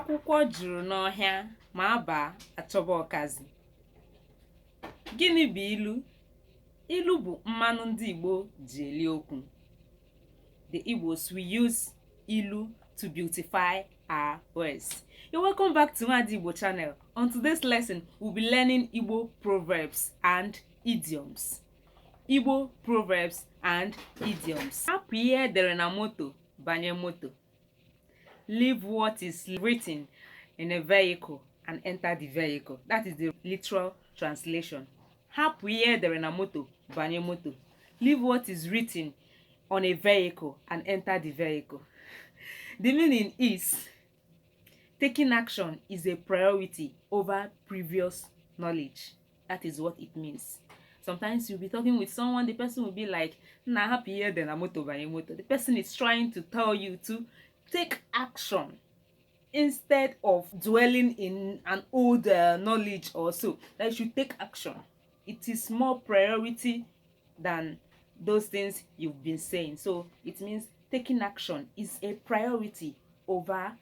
Akwụkwọ juru n'ọhịa ma aba achọba ọkazi. Gịnị bụ ilu? Ilu bụ mmanụ ndị Igbo ji eli okwu. The Igbos we use ilu to beautify our words. You're welcome back to my Igbo channel. On today's lesson, we'll be learning Igbo proverbs and idioms. Igbo proverbs and idioms. Hapụ ihe edere na moto banye moto. Leave what is written in a vehicle and enter the vehicle. That is the literal translation. Hapụ ihe edere na moto banye moto. Leave what is written on a vehicle and enter the vehicle. The meaning is taking action is a priority over previous knowledge. That is what it means. Sometimes you'll be talking with someone, the person will be like, "Na happy here then a moto banye moto." The person is trying to tell you to take action instead of dwelling in an old knowledge or so. That you should take action. It is more priority than those things you've been saying. So it means taking action is a priority over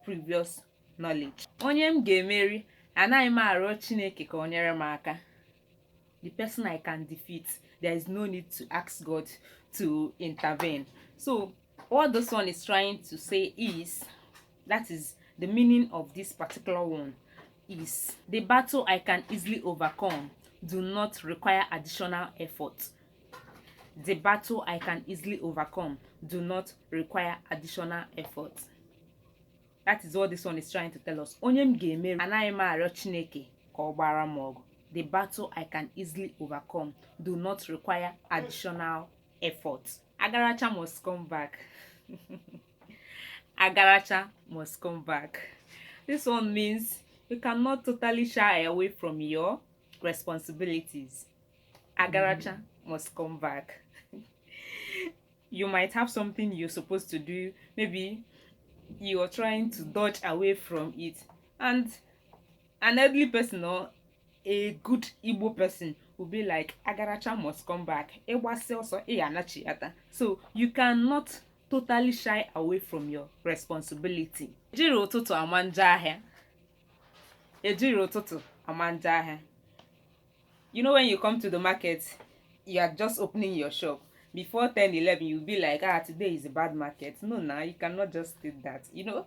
previous knowledge. Onye m ga-emeri, anaghị m arịọ Chineke ka o nyere m aka. The person I can defeat, there is no need to ask God to intervene. So what this one is trying to say is, that is the meaning of this particular one, is the battle I can easily overcome do not require additional effort. The battle I can easily overcome do not require additional effort. That is what this one is trying to tell us. Onye m ga-emeri, anaghị m arịọ Chineke ka ọ gbara m ọgụ. The battle I can easily overcome do not require additional effort. Agaracha must come back. Agaracha must come back. This one means you cannot totally shy away from your responsibilities. Agaracha must come back. You might have something you're supposed to do. Maybe you are trying to dodge away from it. And an elderly person or a good Igbo person will be like, Agaracha must come back. So you cannot totally shy away from your responsibility. Ejiri ụtụtụ ama njọ ahịa. Ejiri ụtụtụ ama njọ ahịa. You know, when you come to the market, you are just opening your shop. Before 10, 11, you'll be like, today is a bad market. No, you cannot just state that, you know.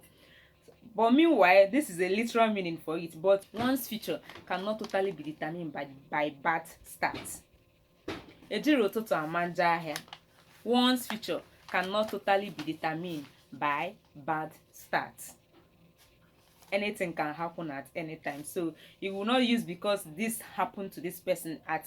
But meanwhile, this is a literal meaning for it. But one's future cannot totally be determined by bad starts. Ejiri ụtụtụ ama njọ ahịa. One's future cannot totally be determined by bad starts. Anything can happen at any time. So you will not use because this happened to this person at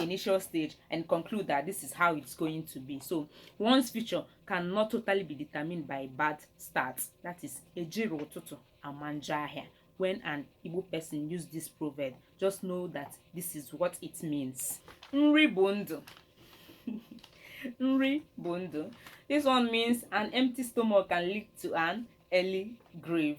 initial stage and conclude that this is how it's going to be. So one's future cannot totally be determined by bad starts. That is ejiri ụtụtụ ama njọ ahịa. When an Igbo person use this proverb, just know that this is what it means. Nri bụ ndụ. Nri bụ ndụ. This one means an empty stomach can lead to an early grave.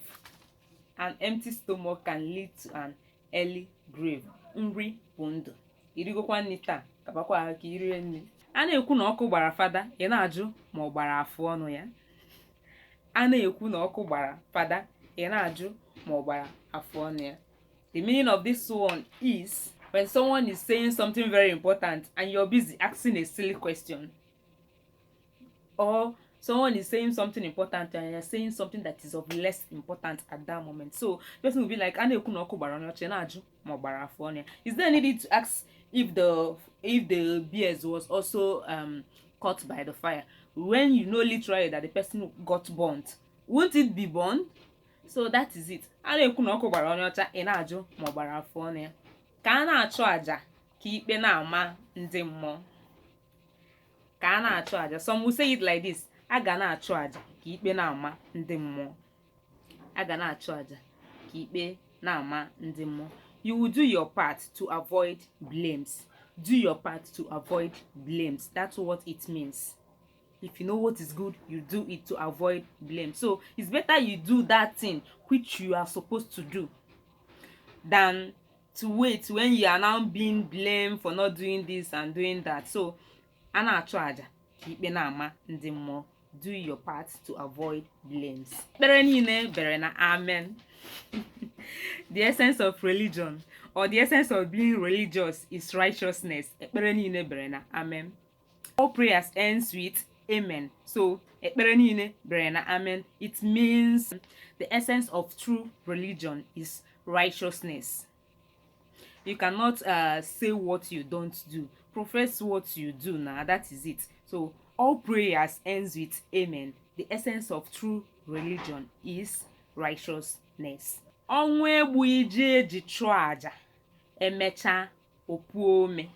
An empty stomach can lead to an early grave. Nri bụ ndụ. Irigokwa nri taa, kabakwa ahụ ka irie nri. A na-ekwu na ọkụ gbara fada, ị na-ajụ ma ọ gbara afụ ọnụ ya. A na-ekwu na ọkụ gbara fada, ị na-ajụ ma ọ gbara afụ ọnụ ya. The meaning of this one is when someone is saying something very important and you're busy asking a silly question. Or someone is saying something important and you're saying something that is of less importance at that moment. So the person will be like, "Ana ekwu na ọkụ gbara ọnụ ya, na-ajụ ma ọ gbara afọ ọnụ ya." Is there any need to ask if the beers was also caught by the fire? When you know literally that the person got burnt, won't it be burned? So that is it. Ana ekwu na ọkụ gbara ọnụ ya, na-ajụ ma ọ gbara afọ ọnụ ya. Ka a na-achụ aja ka ikpe na-ama ndị mmụọ. Ka a na-achụ aja. Some will say it like this. Aga na-achụ aja ka ikpe na-ama ndị mmụọ. Aga na-achụ aja ka ikpe na-ama ndị mmụọ. You will do your part to avoid blames. Do your part to avoid blames. That's what it means. If you know what is good, you do it to avoid blame. So it's better you do that thing which you are supposed to do than to wait when you are now being blamed for not doing this and doing that. So a na-achụ aja ka ikpe na-ama ndị mmụọ. do your part to avoid blames. Ekpere niile bere na amen. The essence of religion, or the essence of being religious, is righteousness. Ekpere niile bere na amen. All prayers ends with amen. So ekpere niile bere na amen. It means the essence of true religion is righteousness. You cannot say what you don't do, profess what you do. Now that is it. So all prayers ends with amen. The essence of true religion is righteousness. Ọnwụ egbughị ji eji chụọ aja, emecha opuo ome.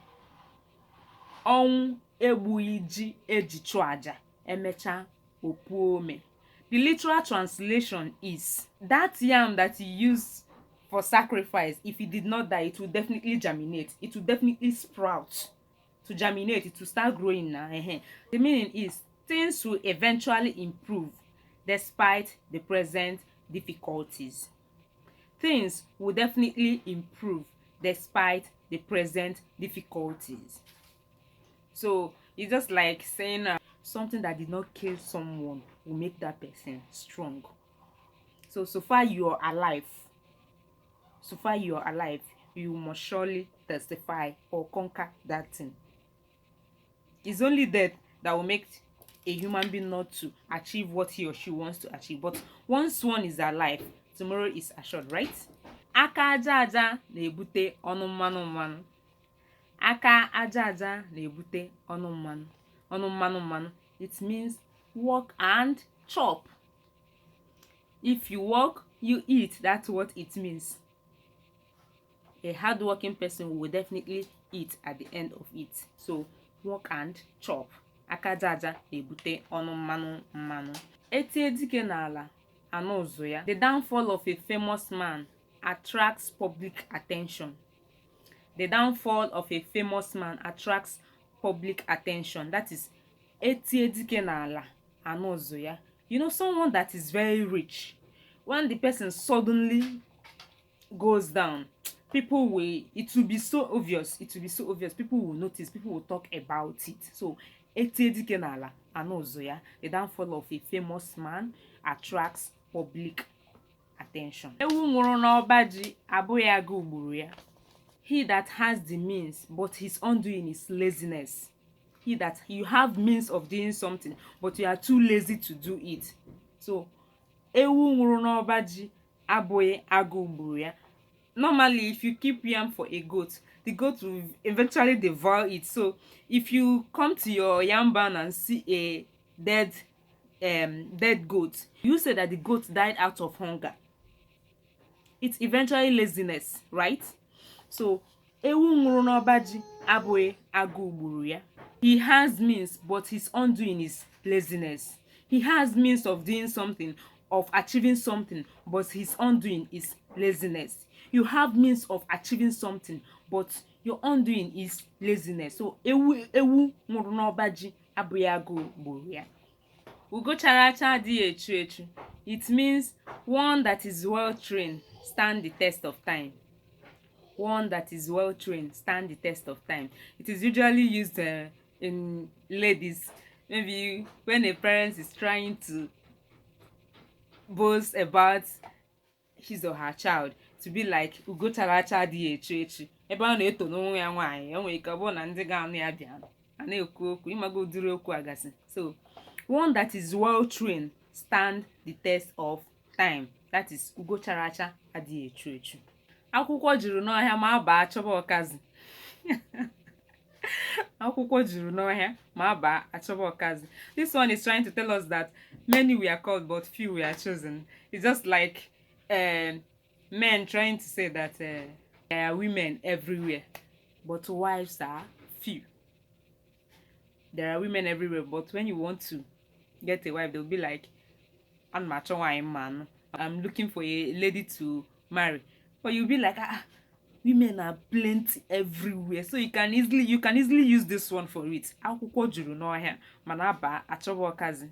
Ọnwụ egbughị ji eji chụọ aja, emecha opuo ome. The literal translation is that yam that you use for sacrifice, if it did not die, it will definitely germinate. It will definitely sprout. To germinate, it will start growing now. The meaning is things will eventually improve despite the present difficulties. Things will definitely improve despite the present difficulties. So it's just like saying something that did not kill someone will make that person strong. So far you are alive. So far you are alive, you must surely testify or conquer that thing. It's only death that will make a human being not to achieve what he or she wants to achieve. But once one is alive, tomorrow is assured, right? Aka aja aja na-ebute ọnụ mmanụ mmanụ. Aka aja aja na-ebute ọnụ mmanụ. Ọnụ mmanụ mmanụ. It means work and chop. If you work, you eat. That's what it means. A hardworking person will definitely eat at the end of it. So work and chop. Aka aja aja na-ebute ọnụ mmanụ mmanụ. Etie dike n'ala, anụ ụzụ ya. The downfall of a famous man attracts public attention. The downfall of a famous man attracts public attention. That is, etie dike n'ala, anụ ụzụ ya. You know, someone that is very rich, when the person suddenly goes down, people will, it will be so obvious. It will be so obvious. People will notice. People will talk about it. So, etie dike n'ala, anụ ụzụ ya. The downfall of a famous man attracts public attention. Ewu nwụrụ n'ọba ji, abụghị agụ gburu ya. He that has the means, but his undoing is laziness. He that you have means of doing something, but you are too lazy to do it. So, ewu nwụrụ n'ọba ji, abụghị agụ gburu ya. Normally, if you keep yam for a goat, the goat will eventually devour it. So if you come to your yam barn and see a dead goat, you say that the goat died out of hunger. It's eventually laziness, right? So ewu nwụrụ n'ọba ji, abụghị agụ gburu ya. He has means, but his undoing is laziness. He has means of doing something, of achieving something, but his undoing is laziness. You have means of achieving something, but your undoing is laziness. So ewu nwụrụ n'ọba ji, abụghị agụ gburu ya. Ugo chara acha adịghị echu echu. It means one that is well trained stand the test of time. One that is well trained stand the test of time. It is usually used in ladies. Maybe when a parent is trying to boast about his or her child, to be like ugo chara acha adịghị echu echu. Ebe a na-eto n'onwe ya nwaanyị, o nwere ike ọ bụrụ na ndị ga-anụ ya bịa a na-ekwu okwu ịmago ụdịrị okwu agasị. So one that is well trained stand the test of time. That is ugo chara acha adịghị echu echu. Akwụkwọ juru n'ọhịa ma abaa achọba ọkazị. Akwụkwọ juru n'ọhịa ma abaa achọba ọkazị. This one is trying to tell us that many we are called but few we are chosen. It's just like men trying to say that there are women everywhere but wives are few. There are women everywhere, but when you want to get a wife, they'll be like, I'm looking for a lady to marry. But you'll be like, women are plenty everywhere. So you can easily use this one for it. Akwụkwọ juru n'ọhịa mana aba achọba ọkazị.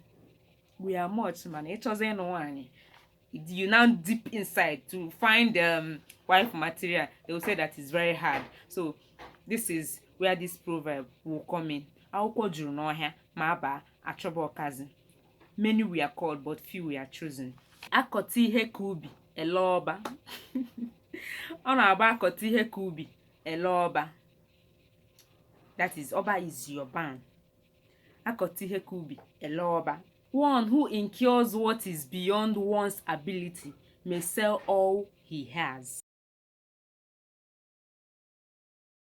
We are much, man. Echoze no one. You now deep inside to find wife material. They will say that it's very hard. So this is where this proverb will come in. Akwụkwọ juru n'ọhịa ma aba achọba ọkazị. Many were called, but few were chosen. Akọta ihe ka ubi, ele ọba. Ọ na-agba akọta ihe ka ubi, ele ọba. That is, ọba is your barn. Akọta ihe ka ubi, ele ọba. One who incurs what is beyond one's ability may sell all he has.